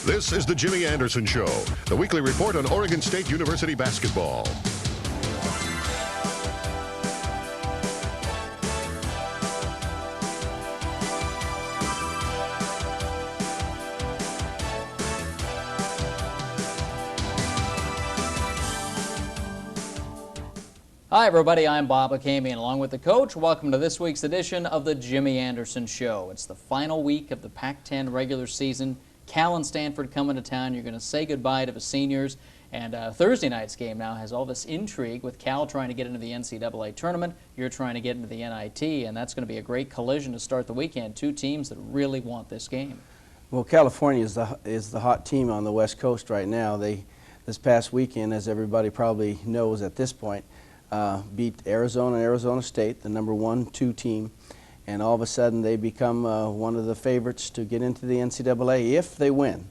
This is the Jimmy Anderson Show, the weekly report on Oregon State University basketball. Hi everybody, I'm Bob Akamian along with the coach. Welcome to this week's edition of the Jimmy Anderson Show. It's the final week of the Pac-10 regular season. Cal and Stanford coming to town. You're going to say goodbye to the seniors. And Thursday night's game now has all this intrigue with Cal trying to get into the NCAA tournament. You're trying to get into the NIT, and that's going to be a great collision to start the weekend. Two teams that really want this game. Well, California is the hot team on the West Coast right now. This past weekend, as everybody probably knows at this point, beat Arizona and Arizona State, the number 1-2 team, and all of a sudden they become one of the favorites to get into the NCAA if they win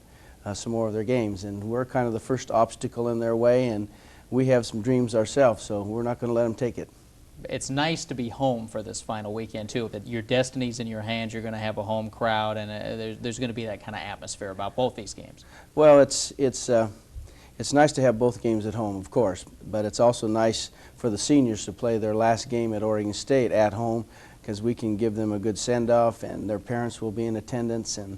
some more of their games. And we're kind of the first obstacle in their way, and we have some dreams ourselves, so we're not going to let them take it. It's nice to be home for this final weekend, too, that your destiny's in your hands. You're going to have a home crowd, and there's going to be that kind of atmosphere about both these games. Well, it's nice to have both games at home, of course, but it's also nice for the seniors to play their last game at Oregon State at home, because we can give them a good send-off, and their parents will be in attendance, and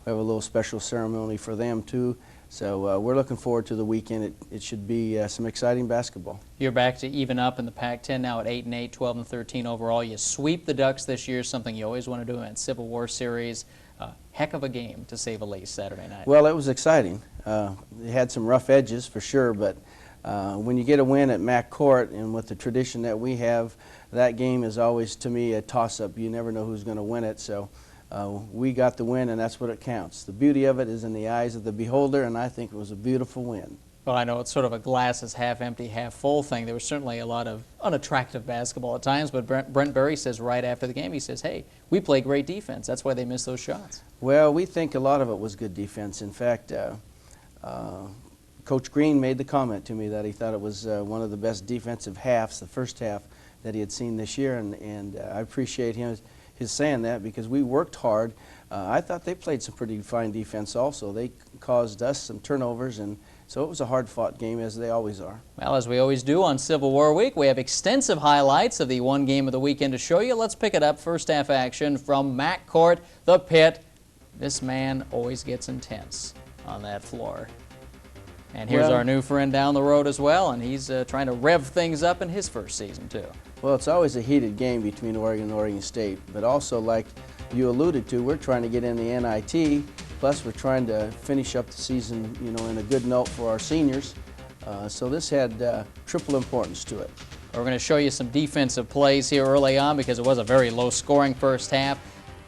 we have a little special ceremony for them too. So we're looking forward to the weekend. It should be some exciting basketball. You're back to even up in the Pac-10 now at 8-8, 12-13 overall. You sweep the Ducks this year, something you always want to do in Civil War series. Heck of a game, to say the least, Saturday night. Well, it was exciting. It had some rough edges for sure, but when you get a win at Mac Court, and with the tradition that we have, that game is always, to me, a toss-up. You never know who's going to win it, so we got the win, and that's what it counts. The beauty of it is in the eyes of the beholder, and I think it was a beautiful win. Well, I know it's sort of a glass is half empty, half full thing. There was certainly a lot of unattractive basketball at times, but Brent Berry says right after the game, he says, hey, we play great defense. That's why they missed those shots. Well, we think a lot of it was good defense. In fact, Coach Green made the comment to me that he thought it was one of the best defensive halves, the first half, that he had seen this year, and I appreciate his saying that, because we worked hard. I thought they played some pretty fine defense also. They caused us some turnovers, and so it was a hard-fought game, as they always are. Well, as we always do on Civil War Week, we have extensive highlights of the one game of the weekend to show you. Let's pick it up. First half action from Mac Court, the pit. This man always gets intense on that floor. And here's our new friend down the road as well, and he's trying to rev things up in his first season, too. Well, it's always a heated game between Oregon and Oregon State, but also, like you alluded to, we're trying to get in the NIT, plus we're trying to finish up the season, you know, in a good note for our seniors. So this had triple importance to it. We're going to show you some defensive plays here early on, because it was a very low-scoring first half.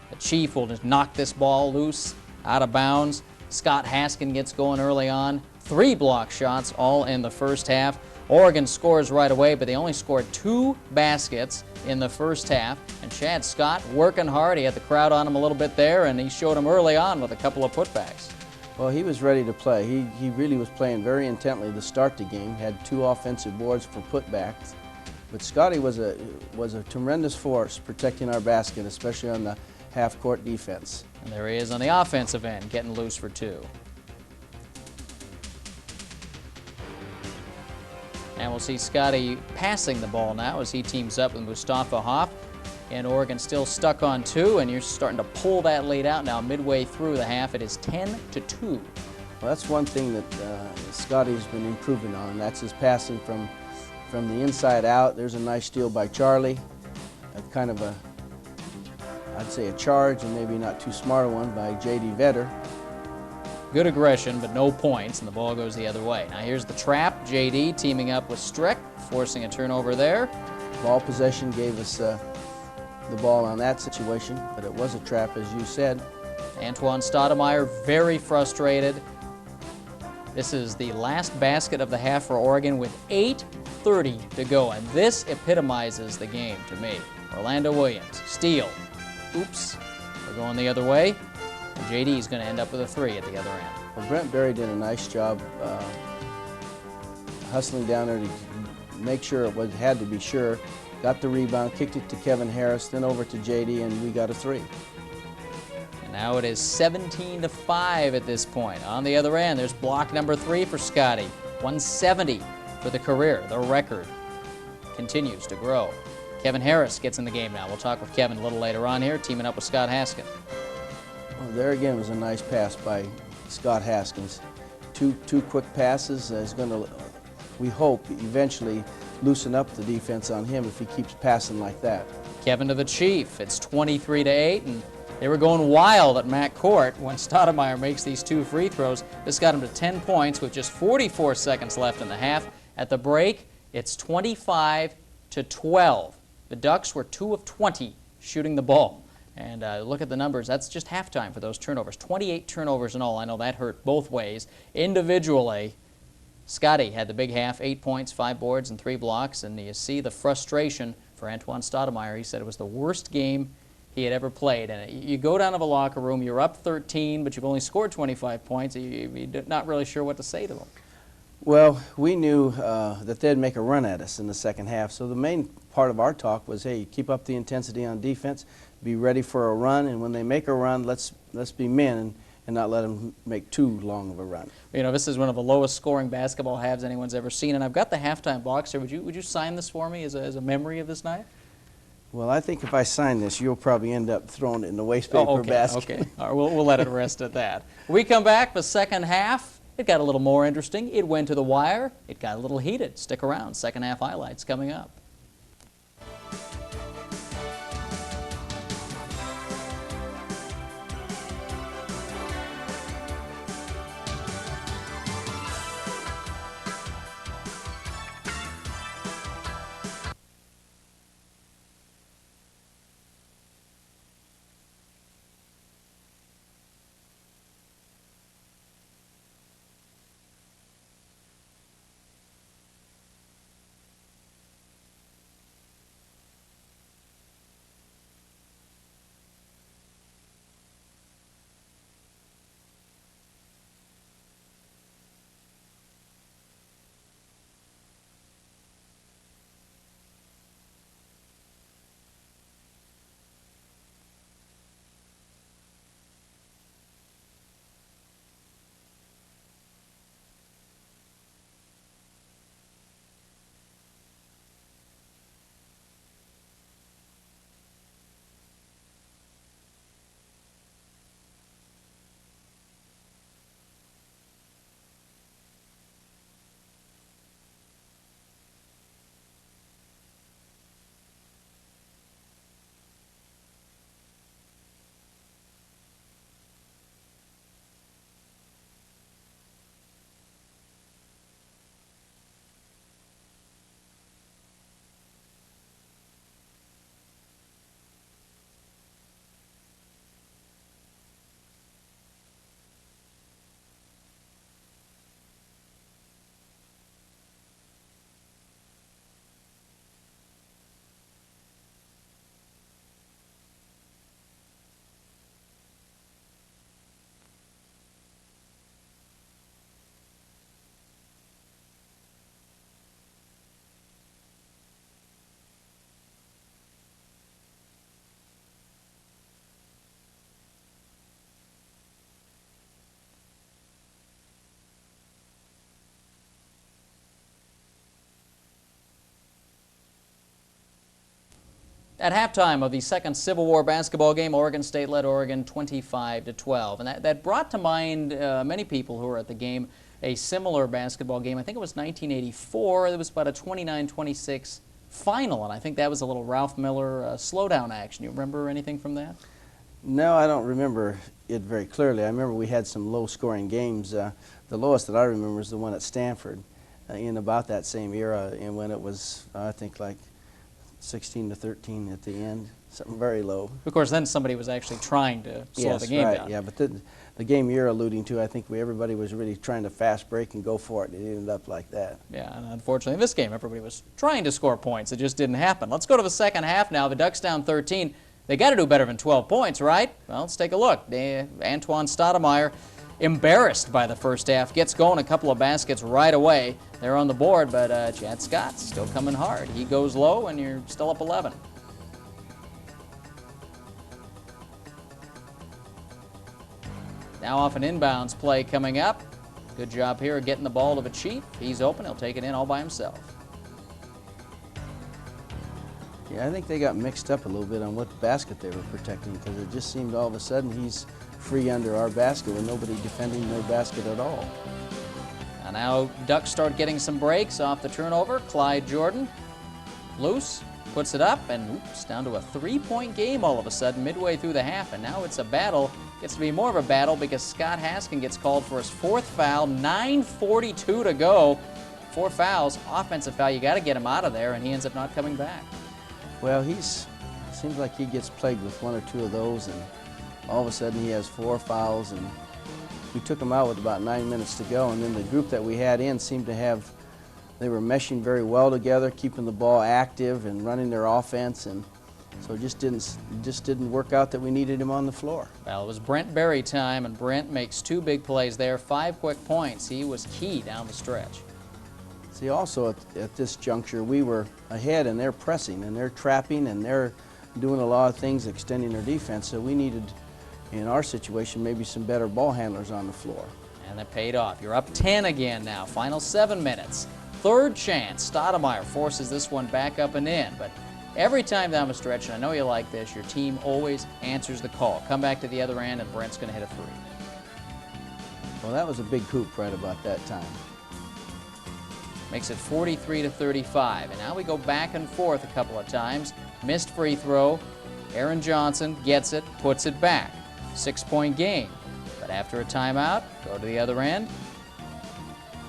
The Chief will just knock this ball loose, out of bounds. Scott Haskin gets going early on. 3 block shots, all in the first half. Oregon scores right away, but they only scored 2 baskets in the first half. And Chad Scott working hard. He had the crowd on him a little bit there, and he showed him early on with a couple of putbacks. Well, he was ready to play. He really was playing very intently to start the game. Had 2 offensive boards for putbacks. But Scotty was a tremendous force protecting our basket, especially on the half-court defense. And there he is on the offensive end, getting loose for 2. And we'll see Scotty passing the ball now as he teams up with Mustafa Hoff. And Oregon still stuck on 2, and you're starting to pull that lead out now midway through the half. It is 10-2. Well, that's one thing that Scotty's been improving on. That's his passing from the inside out. There's a nice steal by Charlie. Kind of a, I'd say, a charge, and maybe not too smart a one by J.D. Vetter. Good aggression, but no points, and the ball goes the other way. Now here's the trap. J.D. teaming up with Strick, forcing a turnover there. Ball possession gave us the ball on that situation, but it was a trap, as you said. Antoine Stoudemire very frustrated. This is the last basket of the half for Oregon with 8:30 to go, and this epitomizes the game to me. Orlando Williams, steal. Oops, we're going the other way. And J.D. is going to end up with a 3 at the other end. Well, Brent Berry did a nice job hustling down there to make sure it had to be sure. Got the rebound, kicked it to Kevin Harris, then over to J.D., and we got a 3. Now it is 17-5 at this point. On the other end, there's block number 3 for Scotty. 170 for the career. The record continues to grow. Kevin Harris gets in the game now. We'll talk with Kevin a little later on here, teaming up with Scott Haskin. Well, there again was a nice pass by Scott Haskins. Two quick passes is going to, we hope, eventually loosen up the defense on him if he keeps passing like that. Kevin to the Chief. It's 23-8, and they were going wild at Matt Court when Stoudemire makes these 2 free throws. This got him to 10 points with just 44 seconds left in the half. At the break, it's 25-12. The Ducks were 2 of 20 shooting the ball. And look at the numbers. That's just halftime for those turnovers. 28 turnovers in all. I know that hurt both ways. Individually, Scotty had the big half, 8 points, 5 boards, and 3 blocks. And you see the frustration for Antoine Stoudemire. He said it was the worst game he had ever played. And you go down to the locker room, you're up 13, but you've only scored 25 points. You're not really sure what to say to them. Well, we knew that they'd make a run at us in the second half. So the main part of our talk was, hey, keep up the intensity on defense, be ready for a run, and when they make a run, let's be men and not let them make too long of a run. You know, this is one of the lowest scoring basketball halves anyone's ever seen, and I've got the halftime box here. Would you sign this for me as a memory of this night? Well, I think if I sign this, you'll probably end up throwing it in the waste paper basket. Okay. All right, we'll let it rest at that. When we come back, the second half, it got a little more interesting. It went to the wire. It got a little heated. Stick around. Second half highlights coming up. At halftime of the second Civil War basketball game, Oregon State led Oregon 25-12. And that brought to mind many people who were at the game a similar basketball game. I think it was 1984. It was about a 29-26 final, and I think that was a little Ralph Miller slowdown action. You remember anything from that? No, I don't remember it very clearly. I remember we had some low-scoring games. The lowest that I remember is the one at Stanford in about that same era, and when it was, I think, like 16-13 at the end, something very low. Of course, then somebody was actually trying to slow the game down. Yeah, but the game you're alluding to, I think everybody was really trying to fast break and go for it. It ended up like that. Yeah, and unfortunately in this game, everybody was trying to score points. It just didn't happen. Let's go to the second half now. The Ducks down 13. They got to do better than 12 points, right? Well, let's take a look. Antoine Stoudemire, embarrassed by the first half, gets going a couple of baskets right away. They're on the board, but Chad Scott's still coming hard. He goes low, and you're still up 11. Now off an inbounds play coming up. Good job here of getting the ball to the Chief. He's open. He'll take it in all by himself. Yeah, I think they got mixed up a little bit on what basket they were protecting, because it just seemed all of a sudden he's free under our basket with nobody defending their basket at all. And now Ducks start getting some breaks off the turnover. Clyde Jordan, loose, puts it up, and oops, down to a 3-point game all of a sudden midway through the half. And now it's a battle. Gets to be more of a battle because Scott Haskin gets called for his 4th foul. 9:42 to go. 4 fouls, offensive foul. You got to get him out of there, and he ends up not coming back. Well, seems like he gets plagued with 1 or 2 of those, and all of a sudden he has 4 fouls, and we took him out with about 9 minutes to go, and then the group that we had in seemed to have, they were meshing very well together, keeping the ball active and running their offense, and so it just didn't work out that we needed him on the floor. Well, it was Brent Berry time, and Brent makes 2 big plays there, 5 quick points. He was key down the stretch. See, also at this juncture, we were ahead, and they're pressing, and they're trapping, and they're doing a lot of things, extending their defense, so we needed, in our situation, maybe some better ball handlers on the floor. And it paid off. You're up 10 again now. Final 7 minutes. 3rd chance. Stoudemire forces this one back up and in. But every time down the stretch, and I know you like this, your team always answers the call. Come back to the other end, and Brent's going to hit a 3. Well, that was a big hoop right about that time. Makes it 43-35. And now we go back and forth a couple of times. Missed free throw. Aaron Johnson gets it, puts it back. 6-point game. But after a timeout, go to the other end.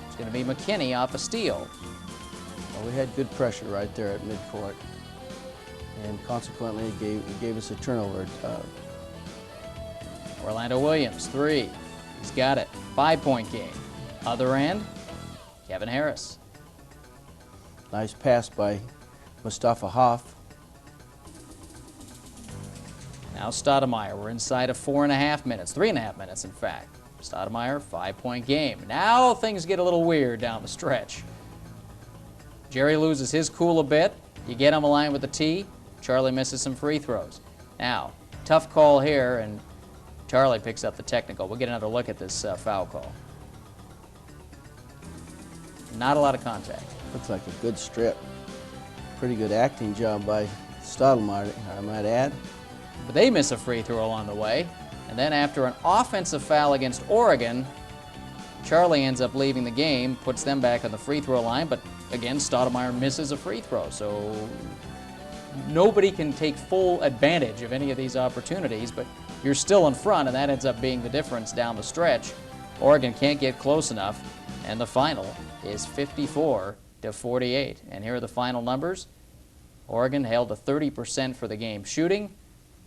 It's going to be McKinney off a steal. Well, we had good pressure right there at midcourt, and consequently it gave us a turnover. Orlando Williams, 3. He's got it. 5-point game. Other end, Kevin Harris. Nice pass by Mustafa Hoff. Now Stoudemire, we're inside of 4.5 minutes, 3.5 minutes in fact. Stoudemire, 5-point game. Now things get a little weird down the stretch. Jerry loses his cool a bit. You get him aligned with the tee. Charlie misses some free throws. Now, tough call here, and Charlie picks up the technical. We'll get another look at this foul call. Not a lot of contact. Looks like a good strip. Pretty good acting job by Stoudemire, I might add. But they miss a free throw along the way. And then after an offensive foul against Oregon, Charlie ends up leaving the game, puts them back on the free throw line, but again, Stoudemire misses a free throw. So nobody can take full advantage of any of these opportunities, but you're still in front, and that ends up being the difference down the stretch. Oregon can't get close enough, and the final is 54-48. And here are the final numbers. Oregon held to 30% for the game shooting.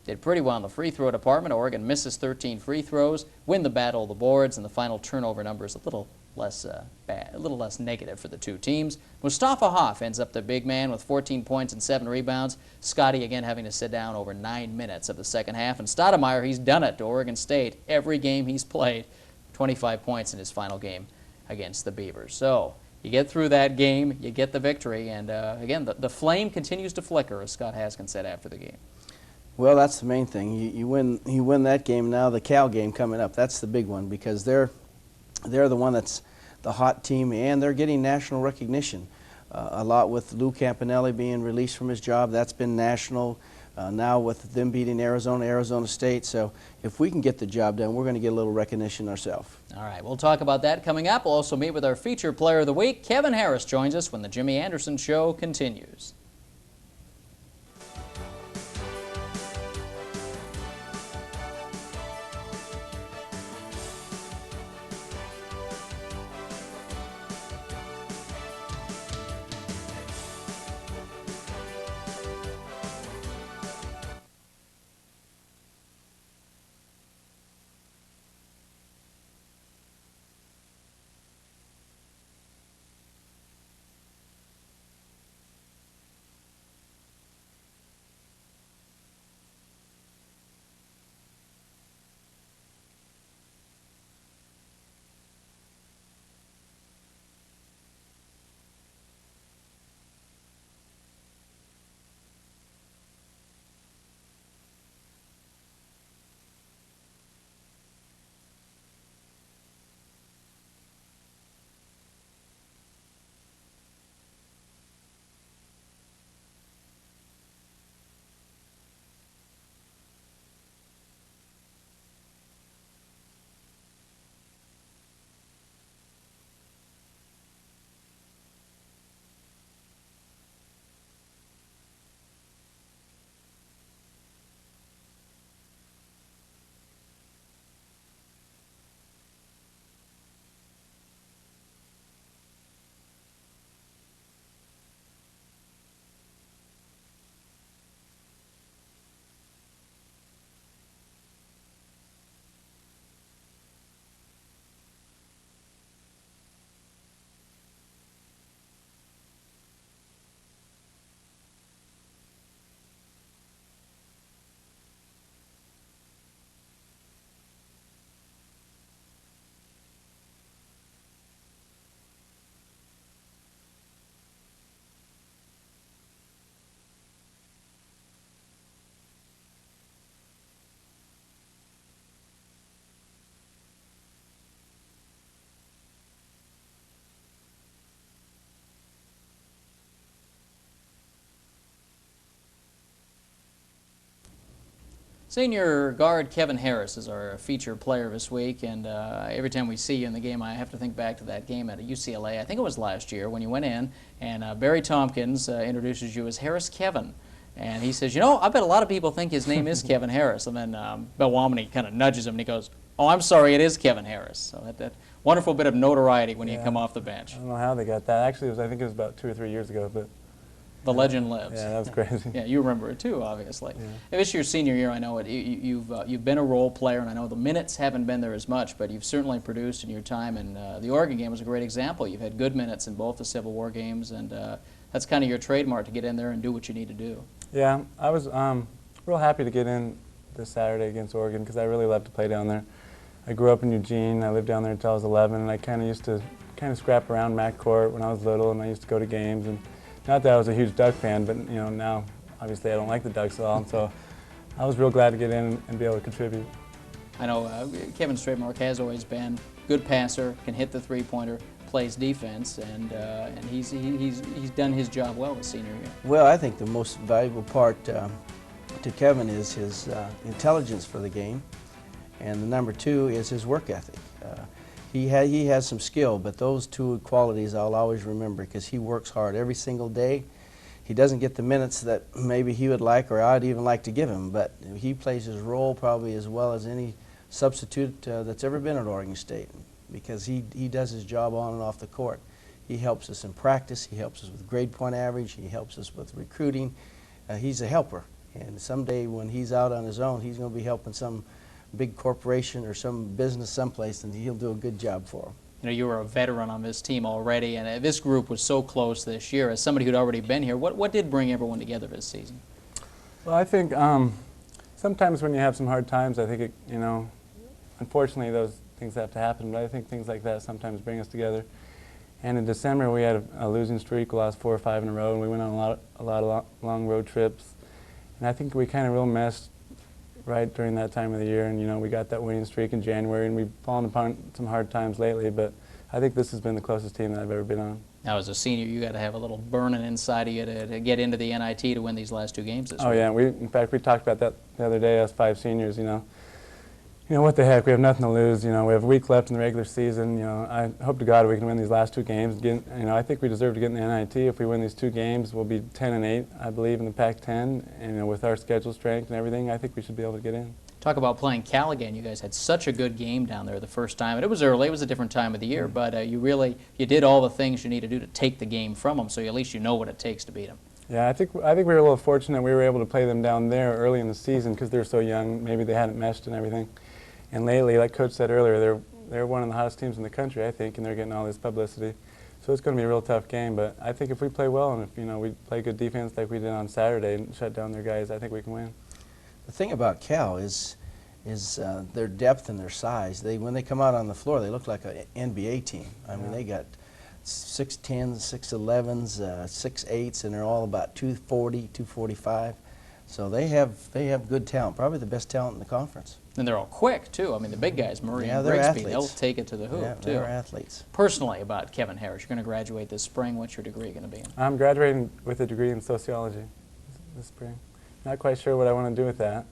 Did pretty well in the free throw department. Oregon misses 13 free throws, win the battle of the boards, and the final turnover number is a little less bad, a little less negative for the two teams. Mustafa Hoff ends up the big man with 14 points and 7 rebounds. Scotty again having to sit down over 9 minutes of the second half. And Stoudemire, he's done it to Oregon State every game he's played. 25 points in his final game against the Beavers. So you get through that game, you get the victory, and again, the flame continues to flicker, as Scott Haskin said after the game. Well, that's the main thing. You win that game. Now the Cal game coming up, that's the big one, because they're the one that's the hot team, and they're getting national recognition. A lot with Lou Campanelli being released from his job, that's been national. Now with them beating Arizona State. So if we can get the job done, we're going to get a little recognition ourselves. All right, we'll talk about that coming up. We'll also meet with our featured player of the week. Kevin Harris joins us when the Jimmy Anderson Show continues. Senior guard Kevin Harris is our featured player this week, and every time we see you in the game, I have to think back to that game at UCLA. I think it was last year when you went in, and Barry Tompkins introduces you as Harris Kevin. And he says, you know, I bet a lot of people think his name is Kevin Harris. And then Bill Womany kind of nudges him, and he goes, oh, I'm sorry, it is Kevin Harris. So that wonderful bit of notoriety when you come off the bench. I don't know how they got that. Actually, I think it was about 2 or 3 years ago, but the legend lives. yeah, that was crazy. Yeah, you remember it too, obviously. Yeah. This is your senior year. I know it. You've been a role player, and I know the minutes haven't been there as much, but you've certainly produced in your time. And the Oregon game was a great example. You've had good minutes in both the Civil War games, and that's kind of your trademark, to get in there and do what you need to do. Yeah, I was real happy to get in this Saturday against Oregon because I really love to play down there. I grew up in Eugene. I lived down there until I was 11, and I kind of used to scrap around Mac Court when I was little, and I used to go to games. And not that I was a huge Duck fan, but you know, now obviously I don't like the Ducks at all, and so I was real glad to get in and be able to contribute. I know Kevin's trademark has always been good passer, can hit the three-pointer, plays defense, and he's done his job well this senior year. Well, I think the most valuable part to Kevin is his intelligence for the game, and the number two is his work ethic. He has some skill, but those two qualities I'll always remember because he works hard every single day. He doesn't get the minutes that maybe he would like or I'd even like to give him, but he plays his role probably as well as any substitute that's ever been at Oregon State because he does his job on and off the court. He helps us in practice, he helps us with grade point average, he helps us with recruiting. He's a helper, and someday when he's out on his own, he's going to be helping some big corporation or some business someplace, and he'll do a good job for them. You know, you were a veteran on this team already, and this group was so close this year. As somebody who'd already been here, what did bring everyone together this season? Well, I think sometimes when you have some hard times, I think it, you know, unfortunately those things have to happen, but I think things like that sometimes bring us together. And in December we had a losing streak. We lost 4 or 5 in a row, and we went on a lot of long road trips. And I think we kind of real messed right during that time of the year, and you know, we got that winning streak in January, and we've fallen upon some hard times lately, but I think this has been the closest team that I've ever been on. Now, as a senior, you got to have a little burning inside of you to get into the NIT to win these last 2 games this week. Oh yeah, in fact we talked about that the other day, us 5 seniors, you know, what the heck, we have nothing to lose, you know, we have a week left in the regular season, you know, I hope to God we can win these last 2 games. You know, I think we deserve to get in the NIT. If we win these 2 games, we'll be 10-8, I believe, in the Pac-10, and you know, with our schedule strength and everything, I think we should be able to get in. Talk about playing Cal again. You guys had such a good game down there the first time. And it was early. It was a different time of the year. But you did all the things you need to do to take the game from them, so at least you know what it takes to beat them. Yeah, I think we were a little fortunate we were able to play them down there early in the season because they're so young. Maybe they hadn't meshed and everything. And lately, like Coach said earlier, they're one of the hottest teams in the country, I think, and they're getting all this publicity. So it's going to be a real tough game. But I think if we play well and if we play good defense like we did on Saturday and shut down their guys, I think we can win. The thing about Cal is their depth and their size. When they come out on the floor, they look like an NBA team. I mean, they got 6'10", 6'11", 6'8", and they're all about 240, 245. So they have good talent, probably the best talent in the conference. And they're all quick, too. I mean, the big guys, Murray and they're Grigsby, athletes. they'll take it to the hoop, Yeah, too. they're athletes. Personally, about Kevin Harris, you're going to graduate this spring. What's your degree going to be in? I'm graduating with a degree in sociology this spring. Not quite sure what I want to do with that.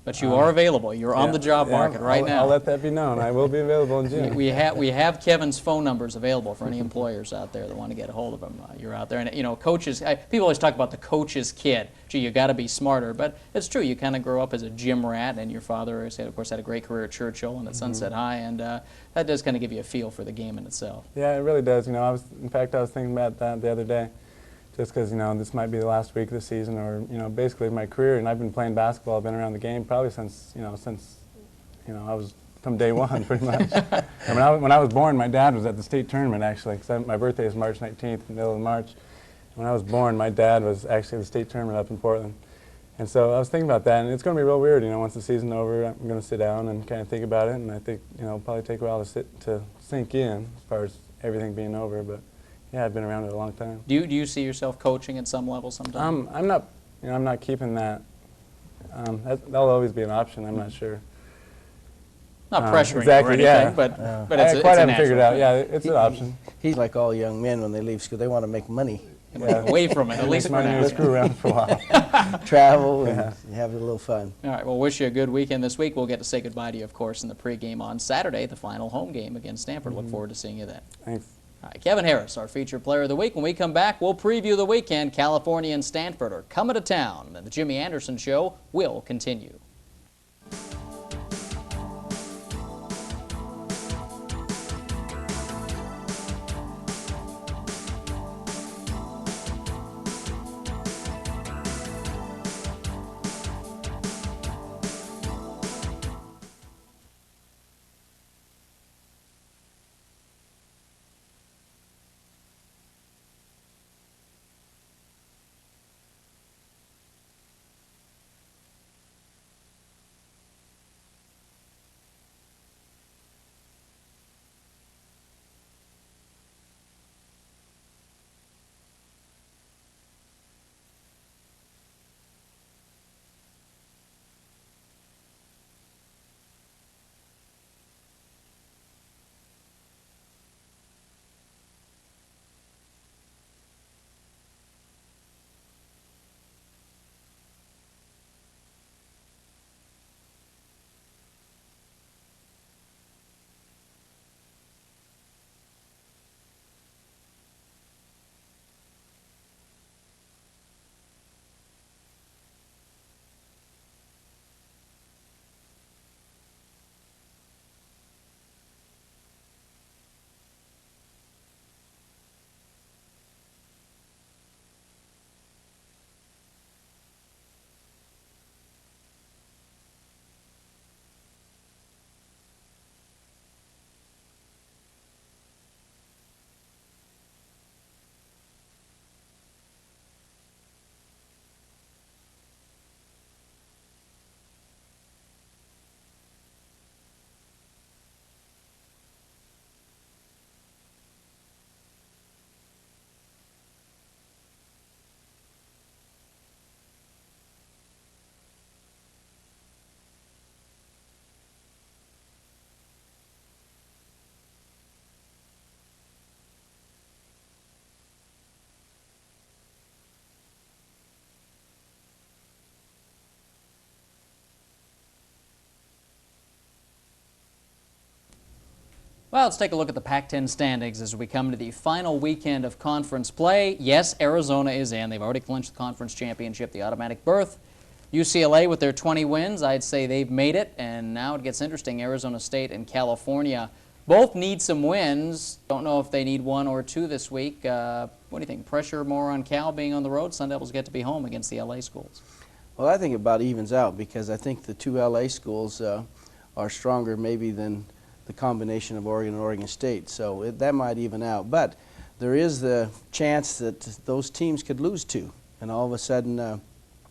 But you are available. You're on the job market right now. I'll let that be known. I will be available in June. We have Kevin's phone numbers available for any employers out there that want to get a hold of him. You're out there, and you know, coaches. People always talk about the coach's kid. Gee, you got to be smarter, but it's true. You kind of grow up as a gym rat, and your father, of course, had a great career at Churchill and at Sunset High, and that does kind of give you a feel for the game in itself. Yeah, it really does. You know, in fact, I was thinking about that the other day. Just because, you know, this might be the last week of the season or, you know, basically my career. And I've been playing basketball. I've been around the game probably since I was from day one, pretty much. And when I was born, my dad was at the state tournament, actually, because my birthday is March 19th, middle of March. And when I was born, my dad was actually at the state tournament up in Portland. And so I was thinking about that, and it's going to be real weird, you know, once the season's over, I'm going to sit down and kind of think about it, and I think, you know, it'll probably take a while to sink in as far as everything being over, but yeah, I've been around it a long time. Do you see yourself coaching at some level sometime? I'm not keeping that. That'll always be an option. I'm not sure. Not pressuring exactly, you or anything, yeah. but it's I quite a haven't figured natural out. thing. Yeah, it's an option. He's like all young men when they leave school. They want to make money. away from it, at least for now. Screw around for a while. Travel and have a little fun. All right, well, wish you a good weekend this week. We'll get to say goodbye to you, of course, in the pregame on Saturday, the final home game against Stanford. Look forward to seeing you then. Thanks. All right, Kevin Harris, our featured player of the week. When we come back, we'll preview the weekend. California and Stanford are coming to town, and the Jimmy Anderson Show will continue. Well, let's take a look at the Pac-10 standings as we come to the final weekend of conference play. Yes, Arizona is in. They've already clinched the conference championship, the automatic berth. UCLA with their 20 wins, I'd say they've made it. And now it gets interesting. Arizona State and California both need some wins. Don't know if they need one or two this week. What do you think? Pressure more on Cal being on the road? Sun Devils get to be home against the LA schools. Well, I think it about evens out because I think the two LA schools are stronger maybe than the combination of Oregon and Oregon State. So that might even out. But there is the chance that those teams could lose two. And all of a sudden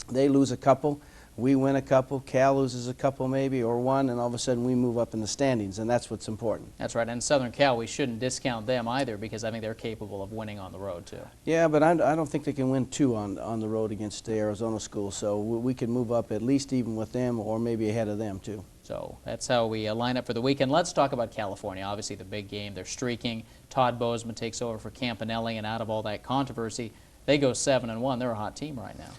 they lose a couple, we win a couple, Cal loses a couple maybe, or one, and all of a sudden we move up in the standings, and that's what's important. That's right. And Southern Cal, we shouldn't discount them either because I think they're capable of winning on the road too. Yeah, but I don't think they can win two on the road against the Arizona school. So we can move up at least even with them or maybe ahead of them too. So that's how we line up for the weekend. Let's talk about California. Obviously the big game. They're streaking. Todd Bozeman takes over for Campanelli, and out of all that controversy, they go 7-1. They're a hot team right now.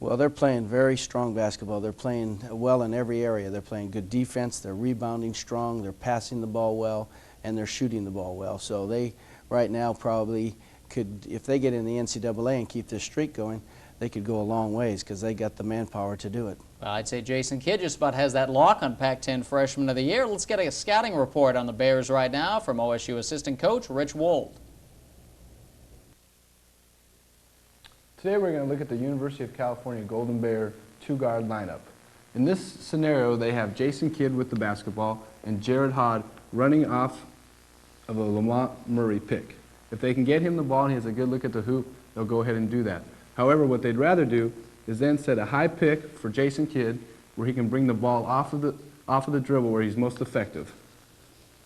Well, they're playing very strong basketball. They're playing well in every area. They're playing good defense. They're rebounding strong. They're passing the ball well, and they're shooting the ball well. So they, right now, probably could, if they get in the NCAA and keep this streak going, they could go a long ways because they got the manpower to do it. Well, I'd say Jason Kidd just about has that lock on Pac-10 Freshman of the Year. Let's get a scouting report on the Bears right now from OSU assistant coach Rich Wold. Today we're going to look at the University of California Golden Bear two-guard lineup. In this scenario, they have Jason Kidd with the basketball and Jared Hod running off of a Lamont Murray pick. If they can get him the ball and he has a good look at the hoop, they'll go ahead and do that. However, what they'd rather do is then set a high pick for Jason Kidd where he can bring the ball off of the dribble where he's most effective.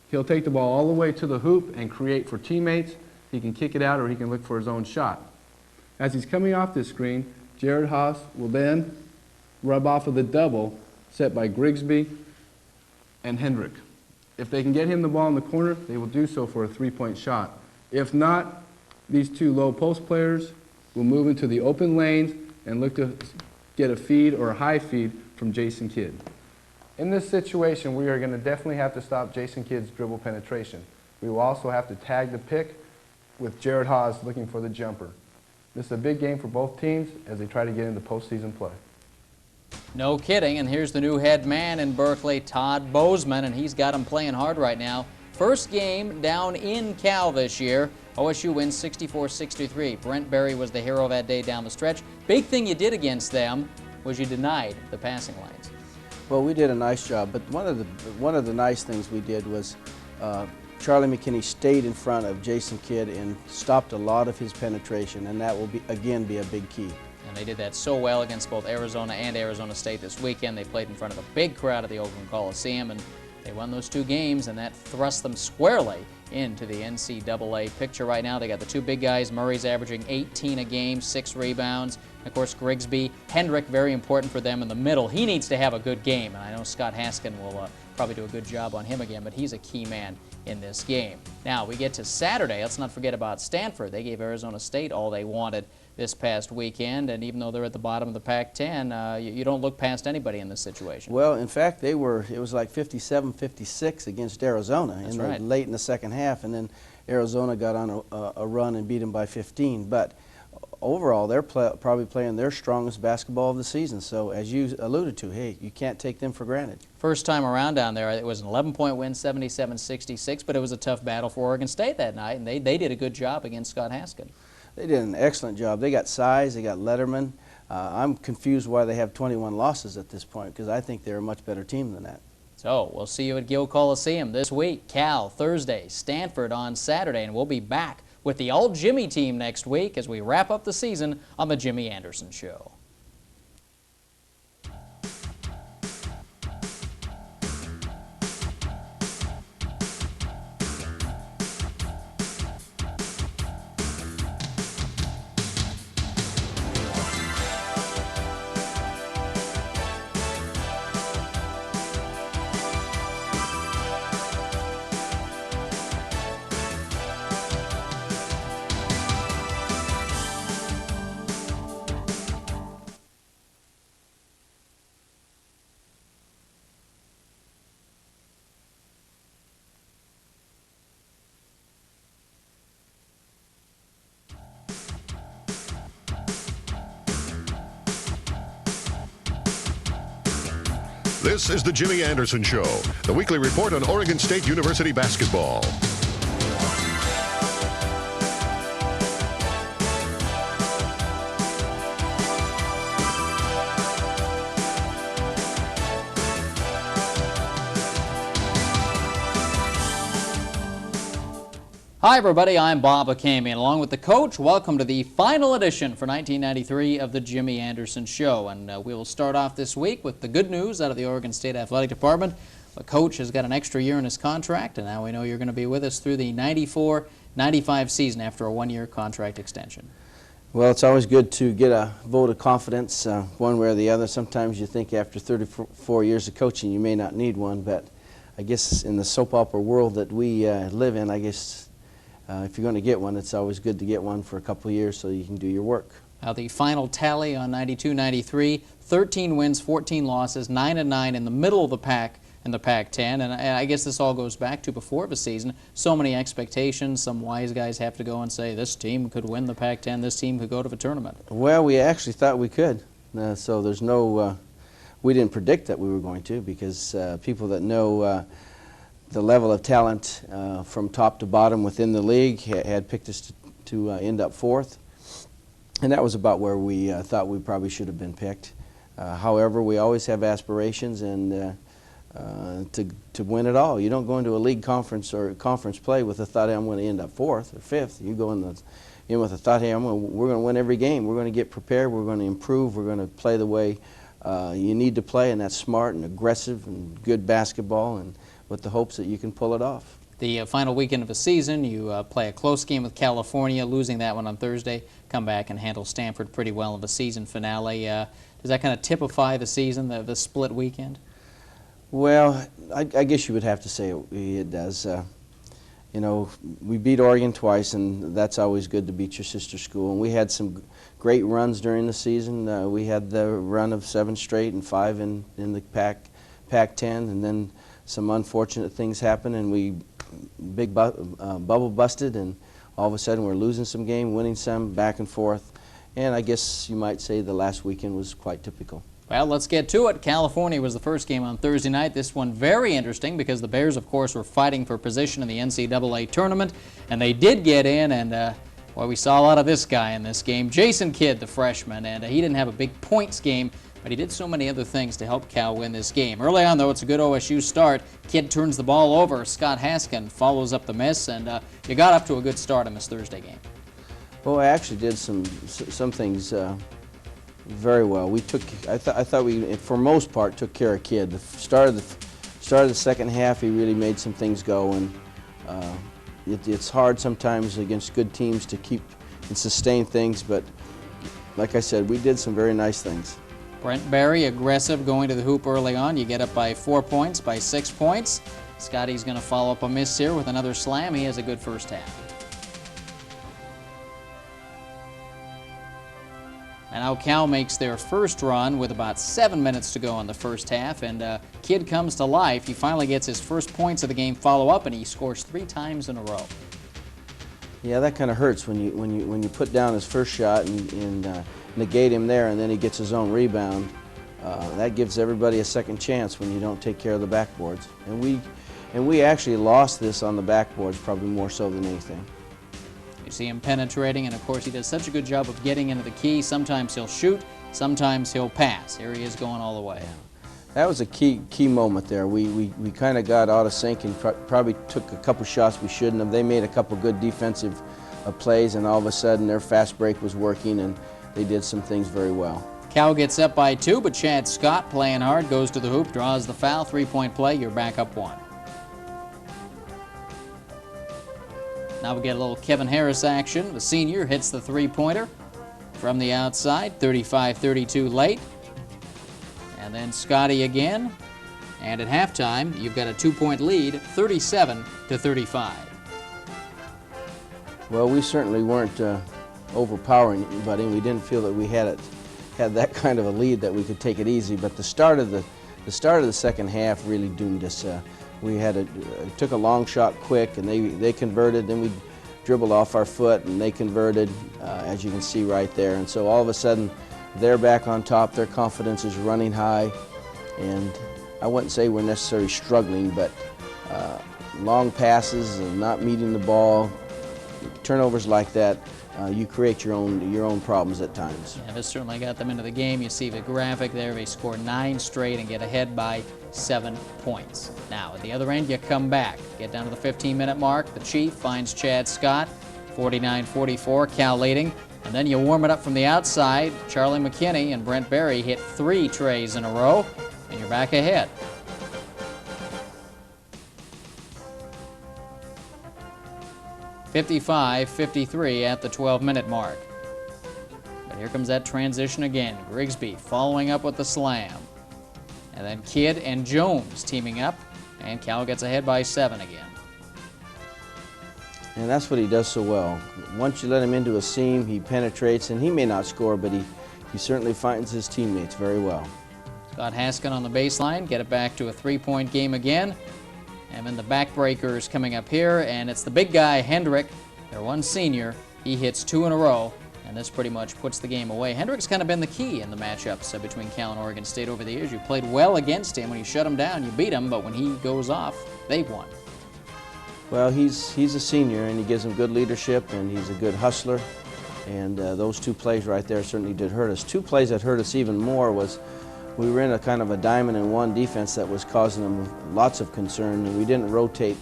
He'll take the ball all the way to the hoop and create for teammates. He can kick it out or he can look for his own shot. As he's coming off this screen, Jared Haas will then rub off of the double set by Grigsby and Hendrick. If they can get him the ball in the corner, they will do so for a three-point shot. If not, these two low post players will move into the open lanes and look to get a feed or a high feed from Jason Kidd. In this situation, we are going to definitely have to stop Jason Kidd's dribble penetration. We will also have to tag the pick with Jared Haas looking for the jumper. This is a big game for both teams as they try to get into postseason play. No kidding, and here's the new head man in Berkeley, Todd Bozeman, and he's got him playing hard right now. First game down in Cal this year. OSU wins 64-63. Brent Berry was the hero that day down the stretch. Big thing you did against them was you denied the passing lanes. Well, we did a nice job, but one of the nice things we did was Charlie McKinney stayed in front of Jason Kidd and stopped a lot of his penetration, and that will be a big key. And they did that so well against both Arizona and Arizona State this weekend. They played in front of a big crowd at the Oakland Coliseum, and they won those 2 games, and that thrust them squarely into the NCAA picture right now. They got the 2 big guys. Murray's averaging 18 a game, 6 rebounds. Of course, Grigsby, Hendrick, very important for them in the middle. He needs to have a good game, and I know Scott Haskin will probably do a good job on him again, but he's a key man in this game. Now, we get to Saturday. Let's not forget about Stanford. They gave Arizona State all they wanted this past weekend, and even though they're at the bottom of the Pac-10, you don't look past anybody in this situation. Well, in fact, it was like 57-56 against Arizona late in the second half, and then Arizona got on a run and beat them by 15. But overall, they're probably playing their strongest basketball of the season. So, as you alluded to, hey, you can't take them for granted. First time around down there, it was an 11-point win, 77-66, but it was a tough battle for Oregon State that night, and they did a good job against Scott Haskin. They did an excellent job. They got size, they got Letterman. I'm confused why they have 21 losses at this point, because I think they're a much better team than that. So we'll see you at Gill Coliseum this week. Cal Thursday, Stanford on Saturday, and we'll be back with the All-Jimmy team next week as we wrap up the season on The Jimmy Anderson Show. This is the Jimmy Anderson Show, the weekly report on Oregon State University basketball. Hi everybody, I'm Bob Akamian, and along with the coach, welcome to the final edition for 1993 of the Jimmy Anderson Show. And we will start off this week with the good news out of the Oregon State Athletic Department. The coach has got an extra year in his contract, and now we know you're going to be with us through the 94-95 season after a 1-year contract extension. Well, it's always good to get a vote of confidence one way or the other. Sometimes you think after 34 years of coaching you may not need one, but I guess in the soap opera world that we live in, I guess if you're going to get one, it's always good to get one for a couple of years so you can do your work. The final tally on 92-93, 13 wins, 14 losses, 9-9 in the middle of the pack in the Pac-10. And I guess this all goes back to before the season. So many expectations. Some wise guys have to go and say, this team could win the Pac-10, this team could go to the tournament. Well, we actually thought we could. So there's no, we didn't predict that we were going to, because people that know the level of talent from top to bottom within the league had picked us to end up 4th. And that was about where we thought we probably should have been picked. However, we always have aspirations and to win it all. You don't go into a league conference or conference play with the thought, hey, I'm going to end up 4th or 5th. You go in with the thought, hey, we're going to win every game. We're going to get prepared. We're going to improve. We're going to play the way you need to play, and that's smart and aggressive and good basketball, and with the hopes that you can pull it off. The final weekend of the season, you play a close game with California, losing that one on Thursday, come back and handle Stanford pretty well in the season finale. Does that kind of typify the season, the split weekend? Well, I guess you would have to say it does. you know, we beat Oregon twice, and that's always good to beat your sister school. And we had some great runs during the season. We had the run of 7 straight and 5 in the Pac-10, and then some unfortunate things happened, and we bubble busted, and all of a sudden we're losing some game, winning some, back and forth. And I guess you might say the last weekend was quite typical. Well, let's get to it. California was the first game on Thursday night. This one very interesting because the Bears, of course, were fighting for position in the NCAA tournament, and they did get in, and well, we saw a lot of this guy in this game. Jason Kidd, the freshman, and he didn't have a big points game, but he did so many other things to help Cal win this game. Early on, though, it's a good OSU start. Kidd turns the ball over. Scott Haskin follows up the miss, and you got up to a good start in this Thursday game. Well, I actually did some things very well. I thought we, for most part, took care of Kidd. The start of the second half, he really made some things go, and it's hard sometimes against good teams to keep and sustain things. But like I said, we did some very nice things. Brent Berry, aggressive, going to the hoop early on. You get up by 4 points, by 6 points. Scotty's going to follow up a miss here with another slam. He has a good first half. And now Cal makes their first run with about 7 minutes to go in the first half, and Kidd comes to life. He finally gets his first points of the game follow-up, and he scores 3 times in a row. Yeah, that kind of hurts when you put down his first shot and negate him there, and then he gets his own rebound. That gives everybody a second chance when you don't take care of the backboards. And we actually lost this on the backboards, probably more so than anything. You see him penetrating, and of course he does such a good job of getting into the key. Sometimes he'll shoot, sometimes he'll pass. Here he is going all the way. That was a key moment there. We kind of got out of sync and probably took a couple shots we shouldn't have. They made a couple good defensive plays, and all of a sudden their fast break was working, and they did some things very well. Cal gets up by 2, but Chad Scott, playing hard, goes to the hoop, draws the foul, 3-point play. You're back up 1. Now we get a little Kevin Harris action. The senior hits the 3-pointer from the outside, 35-32 late. And then Scotty again. And at halftime, you've got a 2-point lead, 37-35. Well, we certainly weren't overpowering anybody, and we didn't feel that we had that kind of a lead that we could take it easy. But the start of the second half really doomed us. We took a long shot quick, and they converted. Then we dribbled off our foot, and they converted, as you can see right there. And so all of a sudden, they're back on top. Their confidence is running high, and I wouldn't say we're necessarily struggling, but long passes and not meeting the ball, turnovers like that, you create your own problems at times. Yeah, this certainly got them into the game. You see the graphic there. They score 9 straight and get ahead by 7 points. Now, at the other end, you come back. Get down to the 15-minute mark. The Chief finds Chad Scott, 49-44, Cal leading. And then you warm it up from the outside. Charlie McKinney and Brent Berry hit 3 trays in a row, and you're back ahead. (55-53) at the 12-minute mark. But here comes that transition again. Grigsby following up with the slam. And then Kidd and Jones teaming up, and Cal gets ahead by 7 again. And that's what he does so well. Once you let him into a seam, he penetrates, and he may not score, but he certainly finds his teammates very well. Scott Haskin on the baseline, get it back to a 3-point game again. And then the backbreakers coming up here, and it's the big guy, Hendrick, their one senior. He hits 2 in a row, and this pretty much puts the game away. Hendrick's kind of been the key in the matchups between Cal and Oregon State over the years. You played well against him. When you shut him down, you beat him, but when he goes off, they've won. Well, he's a senior, and he gives them good leadership, and he's a good hustler. And those 2 plays right there certainly did hurt us. 2 plays that hurt us even more was we were in a kind of a diamond-and-one defense that was causing them lots of concern, and we didn't rotate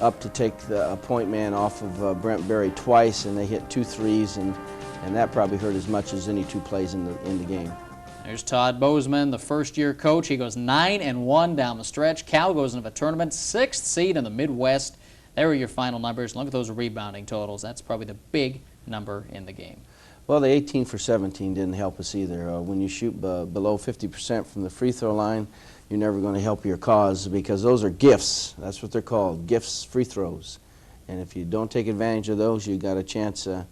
up to take the point man off of Brent Berry twice, and they hit 2 threes, and that probably hurt as much as any 2 plays in the game. There's Todd Bozeman, the first-year coach. He goes 9-1 down the stretch. Cal goes into the tournament, 6th seed in the Midwest. There are your final numbers. Look at those rebounding totals. That's probably the big number in the game. Well, the 18 for 17 didn't help us either. When you shoot below 50% from the free throw line, you're never going to help your cause because those are gifts. That's what they're called, gifts, free throws. And if you don't take advantage of those, you got a chance to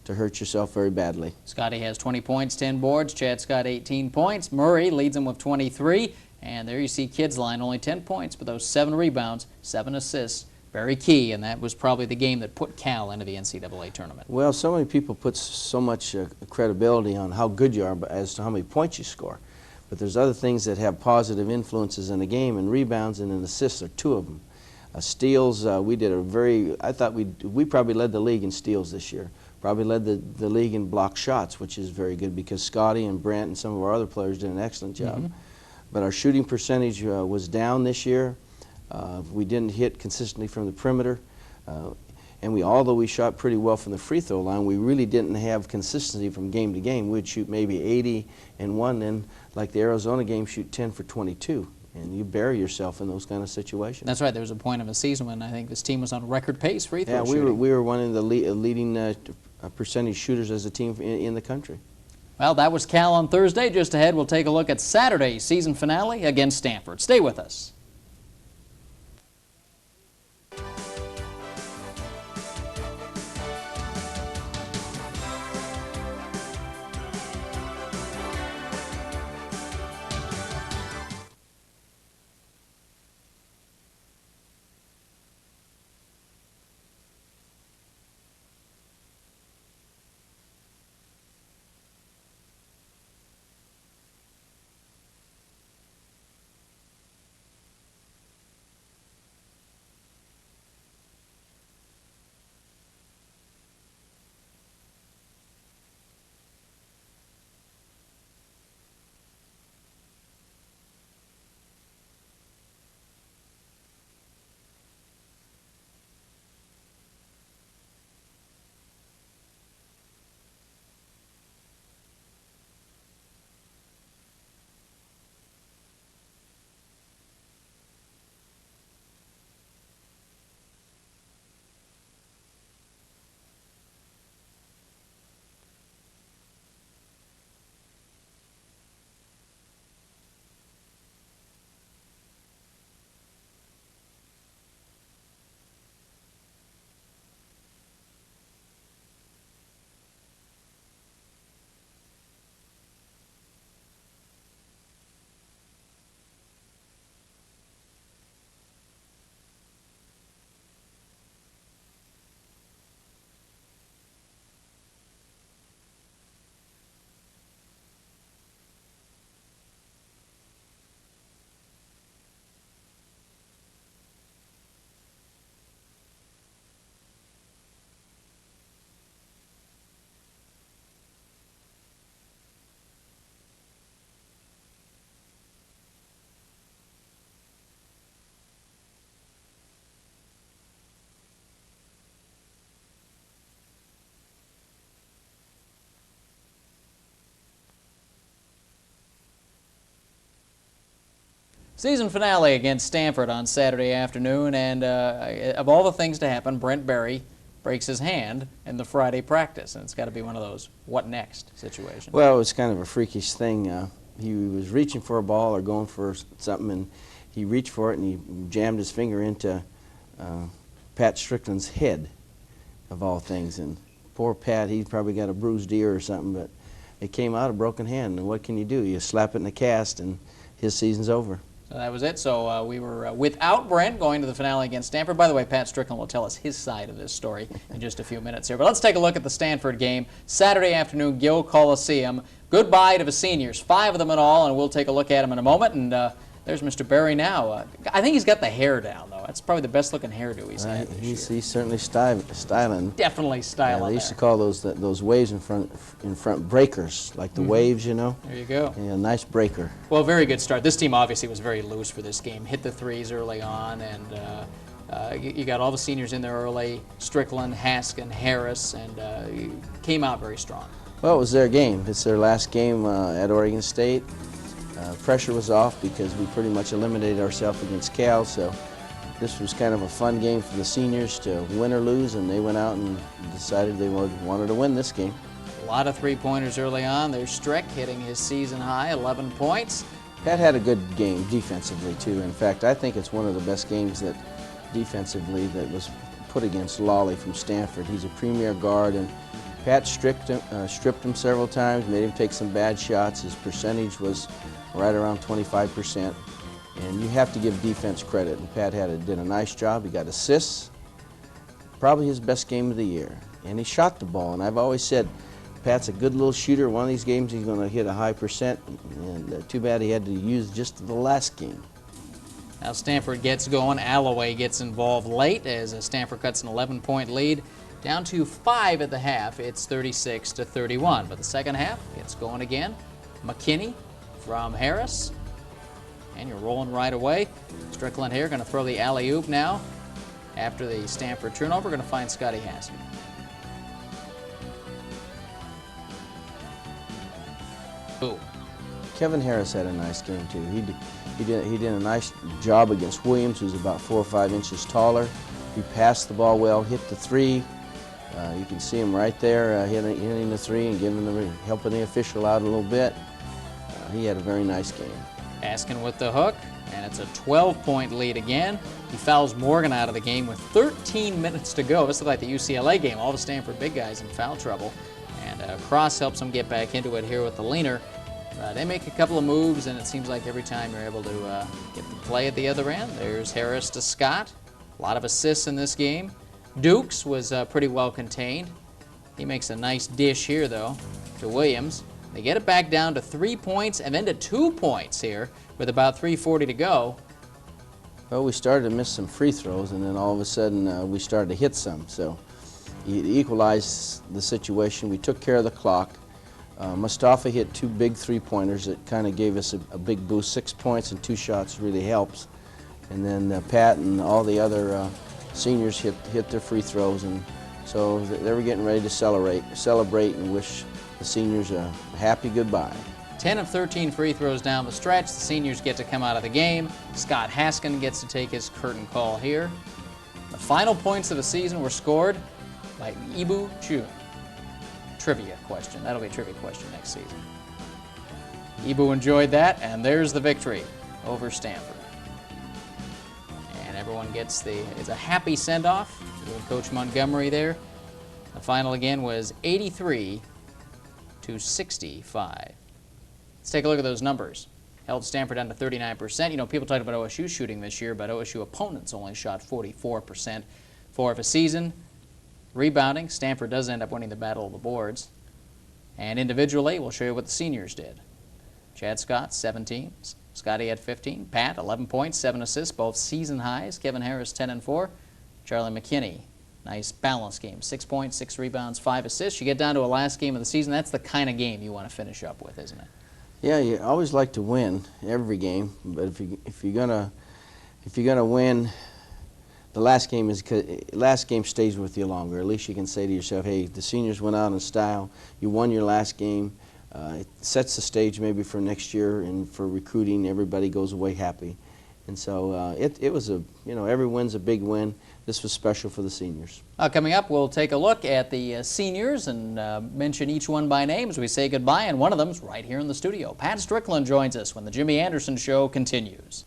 hurt yourself very badly. Scotty has 20 points, 10 boards. Chad Scott 18 points. Murray leads him with 23. And there you see Kidd's line, only 10 points, but those 7 rebounds, 7 assists, very key. And that was probably the game that put Cal into the NCAA tournament. Well, so many people put so much credibility on how good you are as to how many points you score. But there's other things that have positive influences in the game, and rebounds and assists are 2 of them. Steals, we did I thought we probably led the league in steals this year. Probably led the league in block shots, which is very good because Scotty and Brent and some of our other players did an excellent job. But our shooting percentage was down this year. We didn't hit consistently from the perimeter. And although we shot pretty well from the free throw line, we really didn't have consistency from game to game. We'd shoot maybe 80 and 1, then like the Arizona game, shoot 10 for 22. And you bury yourself in those kind of situations. That's right. There was a point of a season when I think this team was on a record pace free throw shooting. shooting. We were one of the leading percentage shooters as a team in the country. Well, that was Cal on Thursday. Just ahead, we'll take a look at Saturday's season finale against Stanford. Stay with us. Season finale against Stanford on Saturday afternoon, and of all the things to happen, Brent Barry breaks his hand in the Friday practice, and it's got to be one of those what next situations. Well, it was kind of a freakish thing. He was reaching for a ball or going for something, and he reached for it and he jammed his finger into Pat Strickland's head, of all things. And poor Pat, he probably got a bruised ear or something, but it came out a broken hand. And what can you do? You slap it in the cast, and his season's over. So that was it. So we were without Brent going to the finale against Stanford. By the way, Pat Strickland will tell us his side of this story in just a few minutes here. But let's take a look at the Stanford game. Saturday afternoon, Gill Coliseum. Goodbye to the seniors, 5 of them in all, and we'll take a look at them in a moment. And there's Mr. Barry now. I think he's got the hair down, though. That's probably the best looking hairdo he's had this year. He's certainly styling. Definitely styling. They used to call those waves in front breakers, like the waves, you know. There you go. Yeah, nice breaker. Well, very good start. This team obviously was very loose for this game. Hit the threes early on, and you got all the seniors in there early. Strickland, Haskin, Harris, and came out very strong. Well, it was their game. It's their last game at Oregon State. Pressure was off because we pretty much eliminated ourselves against Cal, so this was kind of a fun game for the seniors to win or lose, and they went out and decided they wanted to win this game. A lot of three-pointers early on. There's Strick hitting his season high, 11 points. Pat had a good game defensively, too. In fact, I think it's one of the best games that defensively that was put against Lawley from Stanford. He's a premier guard, and Pat stripped him several times, made him take some bad shots. His percentage was right around 25%. And you have to give defense credit. And Pat did a nice job. He got assists, probably his best game of the year. And he shot the ball. And I've always said, Pat's a good little shooter. One of these games he's going to hit a high percent. And too bad he had to use just the last game. Now Stanford gets going. Alloway gets involved late as Stanford cuts an 11-point lead. Down to 5 at the half. It's 36-31. But the second half gets going again. McKinney from Harris. And you're rolling right away. Strickland here going to throw the alley-oop now. After the Stanford turnover, going to find Scotty Haskin. Ooh. Kevin Harris had a nice game too. He did a nice job against Williams, who's about 4 or 5 inches taller. He passed the ball well, hit the three. You can see him right there hitting the three and helping the official out a little bit. He had a very nice game. Haskin with the hook, and it's a 12-point lead again. He fouls Morgan out of the game with 13 minutes to go. This looked like the UCLA game. All the Stanford big guys in foul trouble. And Cross helps them get back into it here with the leaner. They make a couple of moves, and it seems like every time you're able to get the play at the other end. There's Harris to Scott. A lot of assists in this game. Dukes was pretty well contained. He makes a nice dish here, though, to Williams. They get it back down to 3 points and then to 2 points here with about 3:40 to go. Well, we started to miss some free throws, and then all of a sudden we started to hit some. So he equalized the situation. We took care of the clock. Mustafa hit 2 big three-pointers that kind of gave us a big boost. 6 points and 2 shots really helps. And then Pat and all the other seniors hit their free throws, and so they were getting ready to celebrate and wish the seniors a happy goodbye. 10 of 13 free throws down the stretch. The seniors get to come out of the game. Scott Haskin gets to take his curtain call here. The final points of the season were scored by Ibu Chun. Trivia question. That'll be a trivia question next season. Ibu enjoyed that, and there's the victory over Stanford. And everyone gets it's a happy send-off with Coach Montgomery there. The final again was 83-65. Let's take a look at those numbers. Held Stanford down to 39%. You know, people talked about OSU shooting this year, but OSU opponents only shot 44% for the season. Rebounding, Stanford does end up winning the battle of the boards. And individually, we'll show you what the seniors did. Chad Scott, 17. Scotty had 15. Pat, 11 points, 7 assists, both season highs. Kevin Harris, 10 and 4. Charlie McKinney, nice balanced game. 6 points, 6 rebounds, 5 assists. You get down to a last game of the season, that's the kind of game you want to finish up with, isn't it? Yeah, you always like to win every game, but if you're gonna win, the last game stays with you longer. At least you can say to yourself, hey, the seniors went out in style. You won your last game. It sets the stage maybe for next year, and for recruiting, everybody goes away happy. And so it was every win's a big win. This was special for the seniors. Coming up, we'll take a look at the seniors and mention each one by name as we say goodbye, and one of them's right here in the studio. Pat Strickland joins us when the Jimmy Anderson Show continues.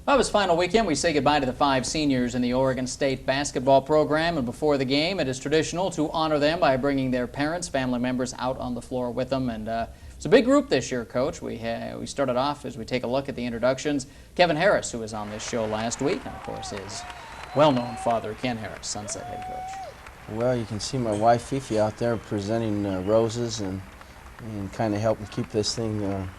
Well, it was final weekend. We say goodbye to the 5 seniors in the Oregon State basketball program, and before the game, it is traditional to honor them by bringing their parents, family members out on the floor with them. And it's a big group this year, Coach. We started off as we take a look at the introductions. Kevin Harris, who was on this show last week, and of course his well-known father, Ken Harris, Sunset head coach. Well, you can see my wife Fifi out there presenting roses and kind of helping keep this thing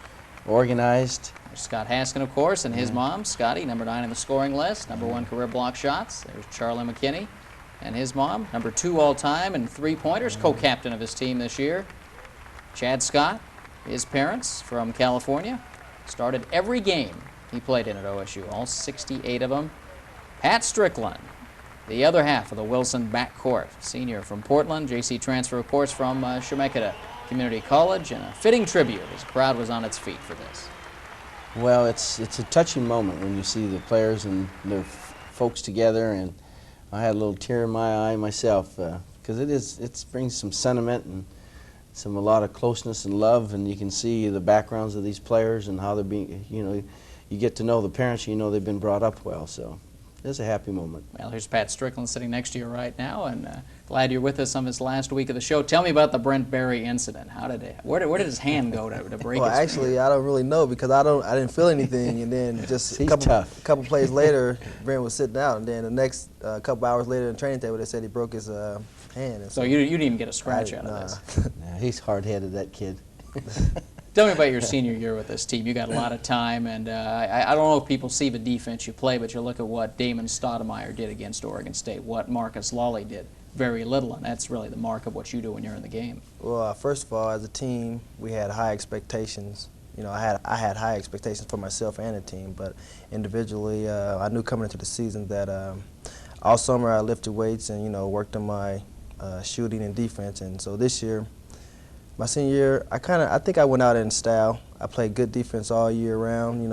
organized. There's Scott Haskin, of course, and his mom, Scotty, number 9 in the scoring list, number 1 career block shots. There's Charlie McKinney and his mom, number 2 all-time in three-pointers, co-captain of his team this year. Chad Scott, his parents from California, started every game he played in at OSU, all 68 of them. Pat Strickland, the other half of the Wilson backcourt, senior from Portland, JC transfer, of course, from Chemeketa Community College, and a fitting tribute as the crowd was on its feet for this. Well, it's a touching moment when you see the players and their folks together, and I had a little tear in my eye myself because it brings some sentiment and a lot of closeness and love, and you can see the backgrounds of these players and how they're being, you get to know the parents, they've been brought up well, so it's a happy moment. Well, here's Pat Strickland sitting next to you right now, and glad you're with us on this last week of the show. Tell me about the Brent Berry incident. Where did his hand go to break Well, his actually, finger? I don't really know because I didn't feel anything, and then just a couple plays later, Brent was sitting out, and then the next couple hours later in training table, they said he broke his hand. And So you didn't even get a scratch out of this. Nah, he's hard-headed, that kid. Tell me about your senior year with this team. You got a lot of time, and I don't know if people see the defense you play, but you look at what Damon Stoudemire did against Oregon State, what Marcus Lawley did. Very little, and that's really the mark of what you do when you're in the game. Well, first of all, as a team, we had high expectations. I had high expectations for myself and the team, but individually, I knew coming into the season that all summer I lifted weights and worked on my shooting and defense, and so this year. My senior year, I think I went out in style. I played good defense all year round.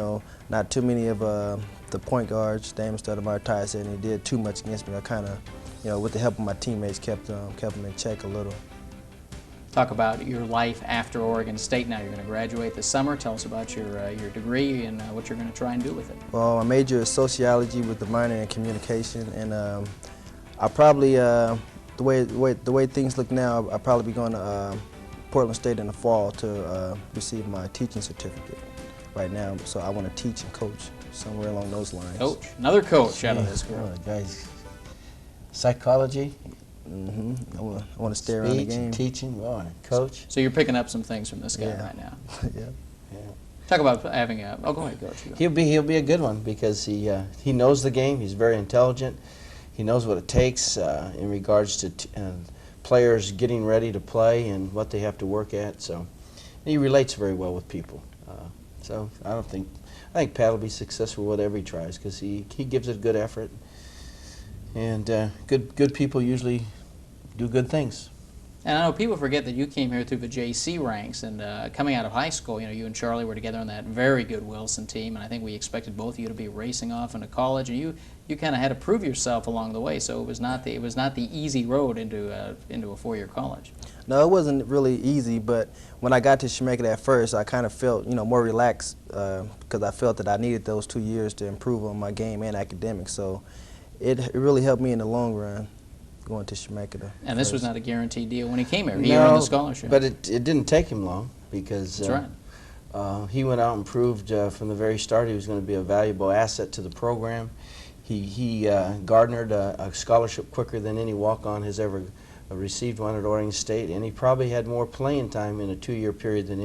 Not too many of the point guards, Damon Stoudemire, Ty said, and he did too much against me. I kind of, with the help of my teammates, kept them in check a little. Talk about your life after Oregon State. Now you're going to graduate this summer. Tell us about your degree and what you're going to try and do with it. Well, my major is sociology with the minor in communication, and I probably, the way things look now, I'll probably be going to Portland State in the fall to receive my teaching certificate right now. So I want to teach and coach somewhere along those lines. Coach, another coach out of this group. Oh, guys. Psychology, I want to stay around the speech, game. and teaching, coach. So you're picking up some things from this guy right now. Yeah. Talk about having a. Oh, go ahead, Coach. He'll be a good one because he knows the game. He's very intelligent. He knows what it takes in regards to players getting ready to play and what they have to work at. So he relates very well with people. So I think Pat will be successful whatever he tries because he gives it a good effort. And good people usually do good things. And I know people forget that you came here through the JC ranks, and coming out of high school, you and Charlie were together on that very good Wilson team, and I think we expected both of you to be racing off into college, and you kind of had to prove yourself along the way. So it was not the easy road into a four-year college. No, it wasn't really easy, but when I got to Chemeketa at first, I kind of felt more relaxed because I felt that I needed those 2 years to improve on my game and academics. So it really helped me in the long run. Going to Chemeketa. And this was not a guaranteed deal when he came here. He earned the scholarship. But it didn't take him long because That's right. He went out and proved from the very start he was going to be a valuable asset to the program. He garnered a scholarship quicker than any walk-on has ever received one at Oregon State, and he probably had more playing time in a 2-year period than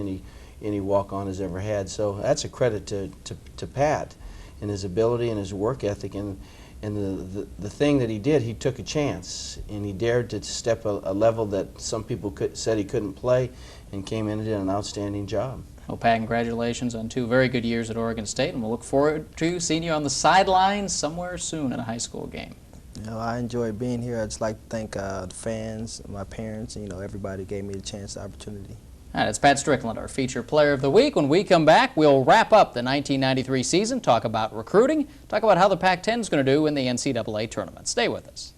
any walk-on has ever had. So that's a credit to Pat and his ability and his work ethic. And the thing that he did, he took a chance, and he dared to step a level that some people said he couldn't play, and came in and did an outstanding job. Well, Pat, congratulations on 2 very good years at Oregon State, and we'll look forward to seeing you on the sidelines somewhere soon in a high school game. I enjoy being here. I'd just like to thank the fans, my parents, and everybody gave me the chance, the opportunity. All right, it's Pat Strickland, our feature player of the week. When we come back, we'll wrap up the 1993 season, talk about recruiting, talk about how the Pac-10 is going to do in the NCAA tournament. Stay with us.